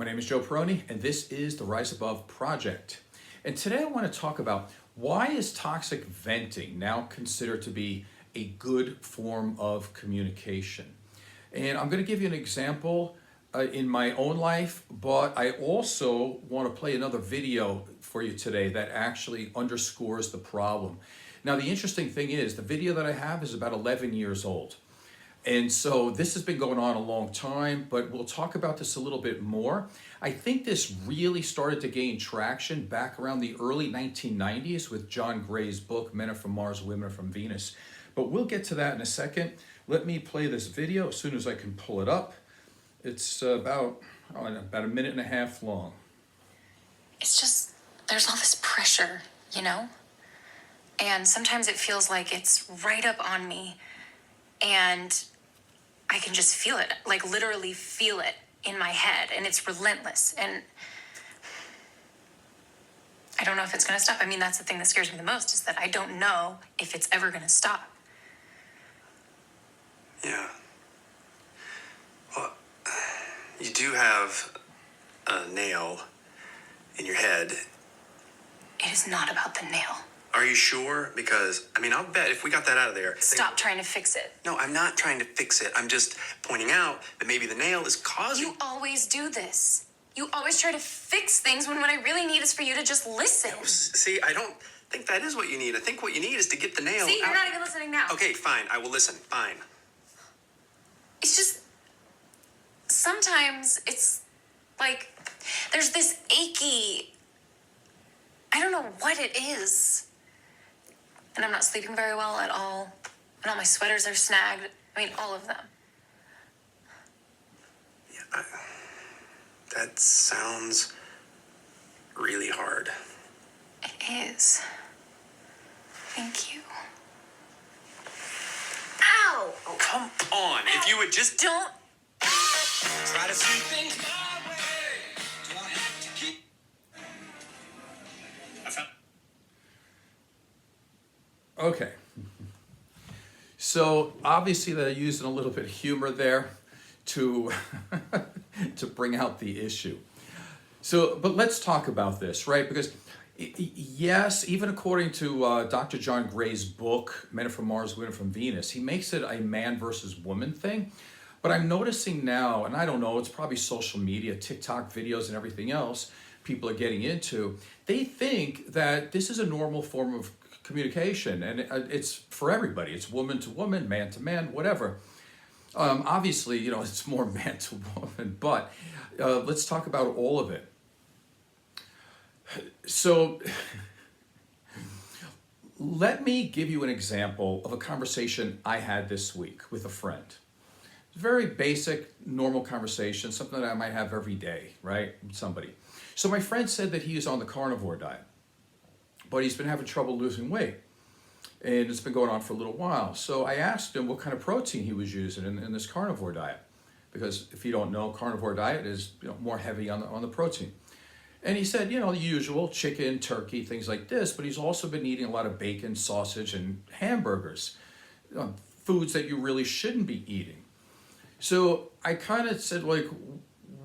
My name is Joe Peroni, and this is the Rise Above Project. And today I want to talk about why is toxic venting now considered to be a good form of communication. And I'm going to give you an example in my own life, but I also want to play another video for you today that actually underscores the problem. Now, the interesting thing is the video that I have is about 11 years old. And so this has been going on a long time, but we'll talk about this a little bit more. I think this really started to gain traction back around the early 1990s with John Gray's book, Men Are From Mars, Women Are From Venus. But we'll get to that in a second. Let me play this video as soon as I can pull it up. It's about a minute and a half long. It's just, there's all this pressure, you know? And sometimes it feels like it's right up on me. And I can just feel it, like literally feel it in my head. And it's relentless. And I don't know if it's going to stop. I mean, that's the thing that scares me the most, is that I don't know if it's ever going to stop. Yeah. Well, you do have a nail in your head. It is not about the nail. Are you sure? Because, I mean, I'll bet if we got that out of there... Stop trying to fix it. No, I'm not trying to fix it. I'm just pointing out that maybe the nail is causing... You always do this. You always try to fix things when what I really need is for you to just listen. No, see, I don't think that is what you need. I think what you need is to get the nail See, you're out. not even listening now. Okay, fine. I will listen. Fine. It's just, sometimes it's like, there's this achy, I don't know what it is. And I'm not sleeping very well at all. And all my sweaters are snagged. I mean, all of them. Yeah, that sounds really hard. It is. Thank you. Ow! Oh, come on. If you would just... Don't. Try to see things my way. Do I have to keep? Okay. So obviously they're using a little bit of humor there to to bring out the issue. So, but let's talk about this, right? Because yes, even according to Dr. John Gray's book, Men Are From Mars, Women Are From Venus, he makes it a man versus woman thing. But I'm noticing now, and I don't know, it's probably social media, TikTok videos and everything else people are getting into, they think that this is a normal form of communication, and it's for everybody. It's woman to woman, man to man, whatever. Obviously, you know, it's more man to woman, but let's talk about all of it. So let me give you an example of a conversation I had this week with a friend. Very basic, normal conversation, something that I might have every day, right, with somebody. So my friend said that he is on the carnivore diet, but he's been having trouble losing weight. And it's been going on for a little while. So I asked him what kind of protein he was using in this carnivore diet. Because if you don't know, carnivore diet is, you know, more heavy on the protein. And he said, you know, the usual chicken, turkey, things like this, but he's also been eating a lot of bacon, sausage, and hamburgers, foods that you really shouldn't be eating. So I kind of said, like,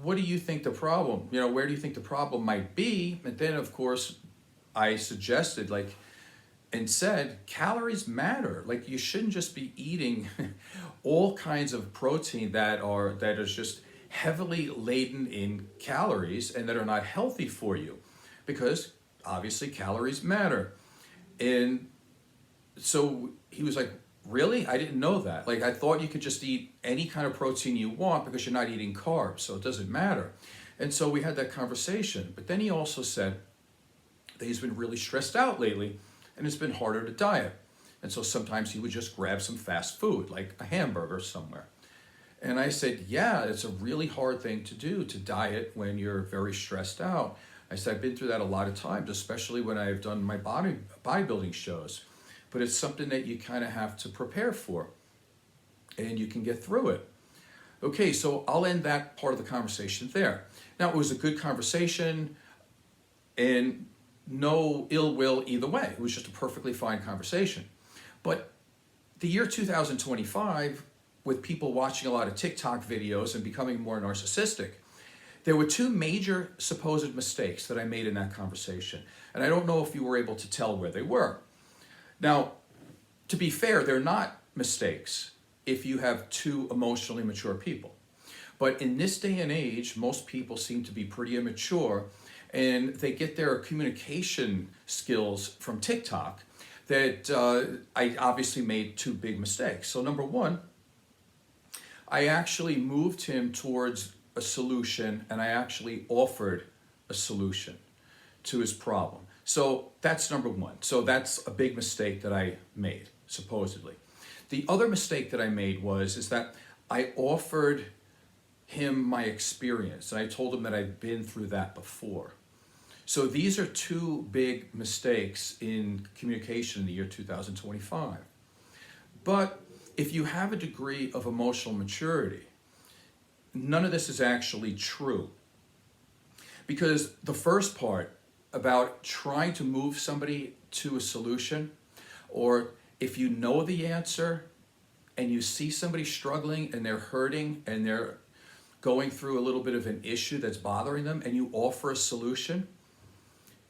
what do you think the problem, you know, where do you think the problem might be? And then, of course, I suggested, like, and said, calories matter. Like, you shouldn't just be eating all kinds of protein that is just heavily laden in calories and that are not healthy for you, because obviously calories matter. And so he was like, really? I didn't know that. Like, I thought you could just eat any kind of protein you want because you're not eating carbs, so it doesn't matter. And so we had that conversation. But then he also said that he's been really stressed out lately and it's been harder to diet. And so sometimes he would just grab some fast food, like a hamburger somewhere. And I said, yeah, it's a really hard thing to do, to diet when you're very stressed out. I said, I've been through that a lot of times, especially when I've done my bodybuilding shows. But it's something that you kind of have to prepare for, and you can get through it. Okay, so I'll end that part of the conversation there. Now, it was a good conversation, and no ill will either way. It was just a perfectly fine conversation. But the year 2025, with people watching a lot of TikTok videos and becoming more narcissistic, there were two major supposed mistakes that I made in that conversation. And I don't know if you were able to tell where they were. Now, to be fair, they're not mistakes if you have two emotionally mature people. But in this day and age, most people seem to be pretty immature, and they get their communication skills from TikTok that I obviously made two big mistakes. So number one, I actually moved him towards a solution, and I actually offered a solution to his problem. So that's number one. So that's a big mistake that I made, supposedly. The other mistake that I made is that I offered him my experience, and I told him that I've been through that before. So these are two big mistakes in communication in the year 2025. But if you have a degree of emotional maturity, none of this is actually true. Because the first part about trying to move somebody to a solution, or if you know the answer and you see somebody struggling and they're hurting and they're going through a little bit of an issue that's bothering them, and you offer a solution,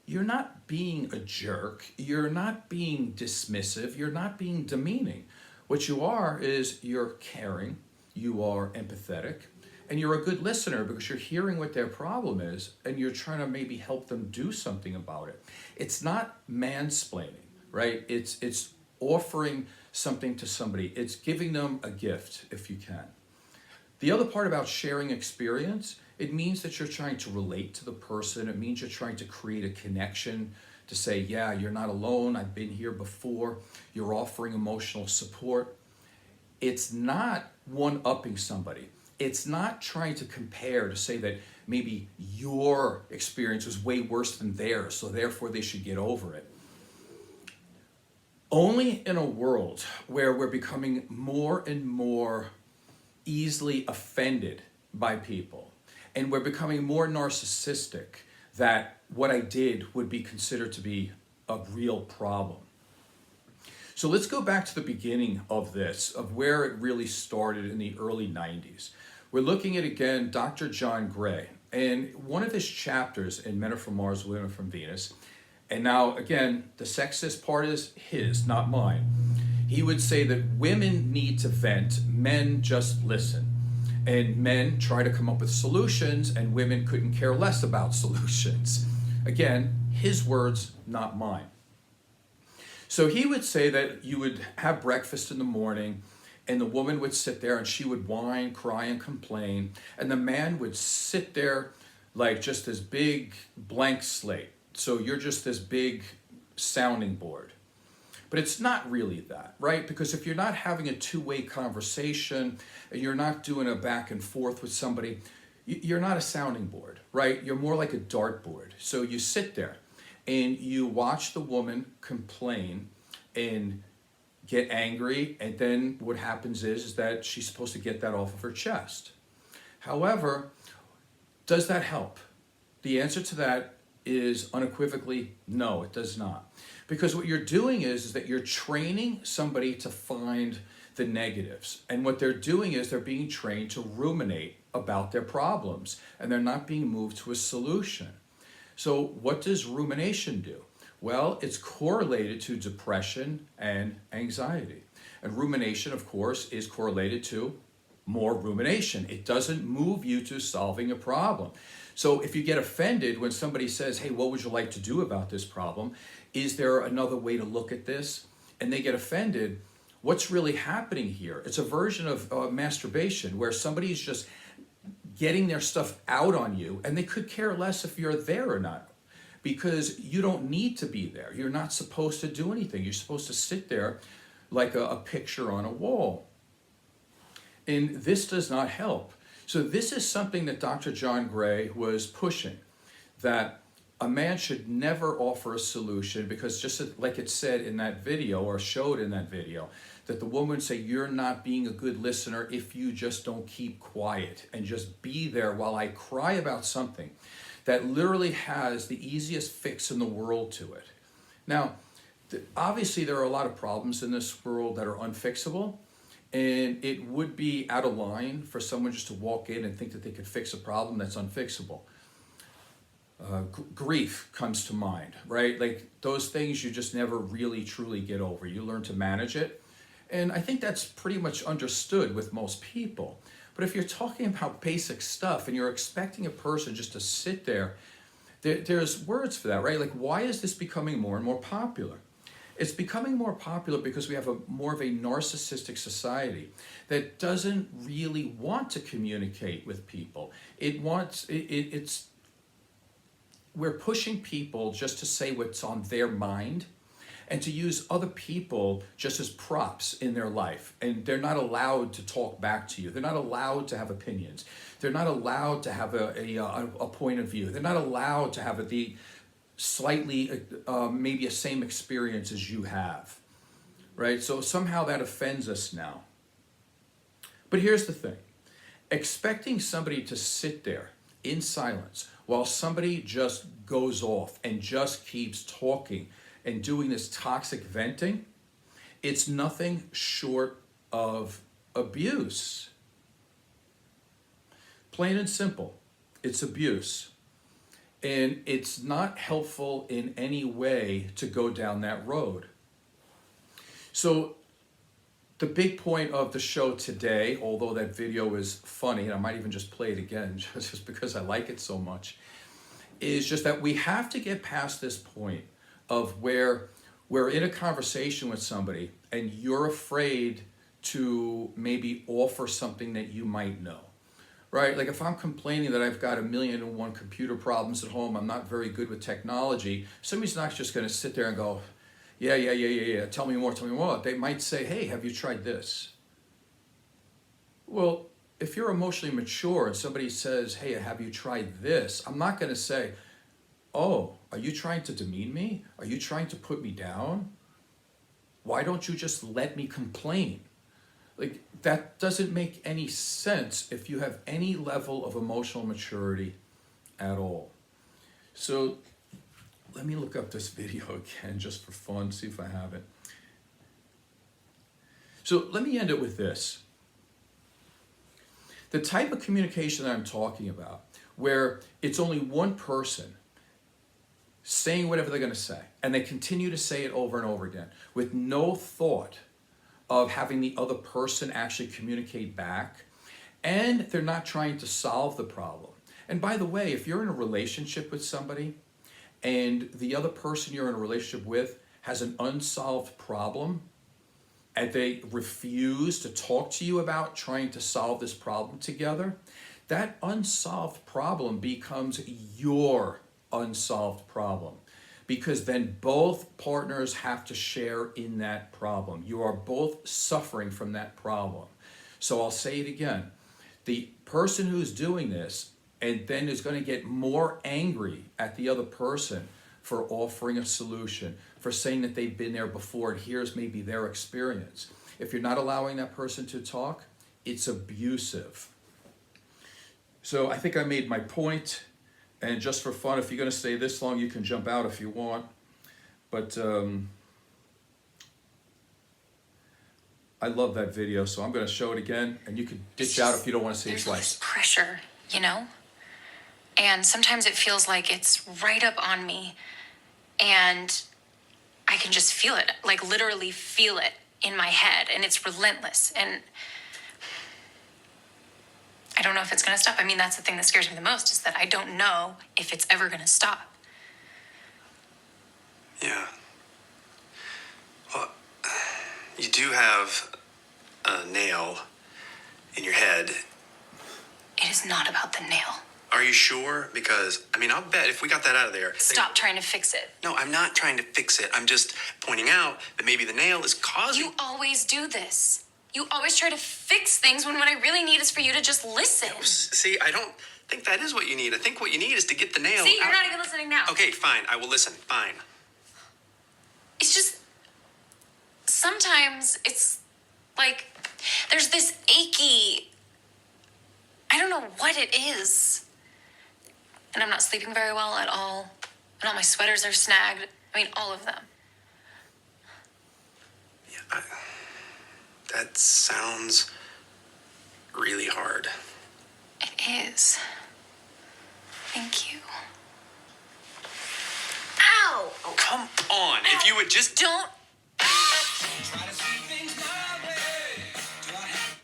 you're not being a jerk, you're not being dismissive, you're not being demeaning. What you are is you're caring, you are empathetic, and you're a good listener because you're hearing what their problem is and you're trying to maybe help them do something about it. It's not mansplaining, right? It's offering something to somebody. It's giving them a gift if you can. The other part about sharing experience, it means that you're trying to relate to the person. It means you're trying to create a connection to say, yeah, you're not alone. I've been here before. You're offering emotional support. It's not one-upping somebody. It's not trying to compare to say that maybe your experience was way worse than theirs, so therefore they should get over it. Only in a world where we're becoming more and more easily offended by people, and we're becoming more narcissistic, that what I did would be considered to be a real problem. So let's go back to the beginning of this, of where it really started in the early 90s. We're looking at, again, Dr. John Gray, and one of his chapters in Men Are From Mars, Women Are From Venus, and now, again, the sexist part is his, not mine. He would say that women need to vent, men just listen. And men try to come up with solutions, and women couldn't care less about solutions. Again, his words, not mine. So he would say that you would have breakfast in the morning, and the woman would sit there and she would whine, cry, and complain. And the man would sit there like just this big blank slate. So you're just this big sounding board. But it's not really that, right? Because if you're not having a two-way conversation and you're not doing a back and forth with somebody, you're not a sounding board, right? You're more like a dartboard. So you sit there and you watch the woman complain and get angry, and then what happens is that she's supposed to get that off of her chest. However, does that help? The answer to that is unequivocally no, it does not. Because what you're doing is that you're training somebody to find the negatives. And what they're doing is they're being trained to ruminate about their problems, and they're not being moved to a solution. So what does rumination do? Well, it's correlated to depression and anxiety. And rumination, of course, is correlated to more rumination. It doesn't move you to solving a problem. So if you get offended when somebody says, hey, what would you like to do about this problem? Is there another way to look at this? And they get offended. What's really happening here? It's a version of masturbation where somebody's just getting their stuff out on you, and they could care less if you're there or not, because you don't need to be there. You're not supposed to do anything. You're supposed to sit there like a picture on a wall. And this does not help. So this is something that Dr. John Gray was pushing, that a man should never offer a solution, because just like it said in that video, or showed in that video, that the woman would say, you're not being a good listener if you just don't keep quiet and just be there while I cry about something that literally has the easiest fix in the world to it. Now, obviously there are a lot of problems in this world that are unfixable, And it would be out of line for someone just to walk in and think that they could fix a problem that's unfixable. Grief comes to mind, right? Like those things you just never really truly get over. You learn to manage it. And I think that's pretty much understood with most people. But if you're talking about basic stuff and you're expecting a person just to sit there's words for that, right? Like, why is this becoming more and more popular? It's becoming more popular because we have more of a narcissistic society that doesn't really want to communicate with people. We're pushing people just to say what's on their mind and to use other people just as props in their life. And they're not allowed to talk back to you. They're not allowed to have opinions. They're not allowed to have a point of view. They're not allowed to have the slightly, maybe a same experience as you have, right? So somehow that offends us now. But here's the thing. Expecting somebody to sit there in silence while somebody just goes off and just keeps talking and doing this toxic venting, it's nothing short of abuse. Plain and simple, it's abuse. And it's not helpful in any way to go down that road. So the big point of the show today, although that video is funny, and I might even just play it again just because I like it so much, is just that we have to get past this point of where we're in a conversation with somebody and you're afraid to maybe offer something that you might know, right? Like if I'm complaining that I've got 1,000,001 computer problems at home, I'm not very good with technology, somebody's not just going to sit there and go, yeah, tell me more. They might say, hey, have you tried this? Well, if you're emotionally mature and somebody says, hey, have you tried this? I'm not going to say, oh, are you trying to demean me? Are you trying to put me down? Why don't you just let me complain? Like, that doesn't make any sense if you have any level of emotional maturity at all. So let me look up this video again just for fun, see if I have it. So let me end it with this. The type of communication that I'm talking about, where it's only one person saying whatever they're going to say, and they continue to say it over and over again with no thought of having the other person actually communicate back, and they're not trying to solve the problem. And by the way, if you're in a relationship with somebody and the other person you're in a relationship with has an unsolved problem and they refuse to talk to you about trying to solve this problem together, that unsolved problem becomes your unsolved problem, because then both partners have to share in that problem. You are both suffering from that problem. So I'll say it again. The person who's doing this and then is going to get more angry at the other person for offering a solution, for saying that they've been there before and here's maybe their experience. If you're not allowing that person to talk, it's abusive. So I think I made my point. And just for fun, if you're going to stay this long, you can jump out if you want. But I love that video, so I'm going to show it again. And you can ditch out if you don't want to see it There's all this twice. pressure, you know? And sometimes it feels like it's right up on me. And I can just feel it, like literally feel it in my head. And it's relentless. And I don't know if it's going to stop. I mean, that's the thing that scares me the most, is that I don't know if it's ever going to stop. Yeah. Well, you do have a nail in your head. It is not about the nail. Are you sure? Because, I mean, I'll bet if we got that out of there... Stop trying to fix it. No, I'm not trying to fix it. I'm just pointing out that maybe the nail is causing... You always do this. You always try to fix things when what I really need is for you to just listen. See, I don't think that is what you need. I think what you need is to get the nail See, you're out. not even listening now. Okay, fine. I will listen. Fine. It's just, sometimes it's like there's this achy, I don't know what it is. And I'm not sleeping very well at all. And all my sweaters are snagged. I mean, all of them. Yeah, That sounds really hard. It is. Thank you. Ow! Oh, come on. If you would just. Don't. Try to see things my way. Do I have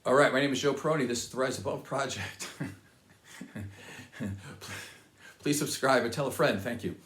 All right, my name is Joe Peroni. This is the Rise Above Project. Please subscribe and tell a friend. Thank you.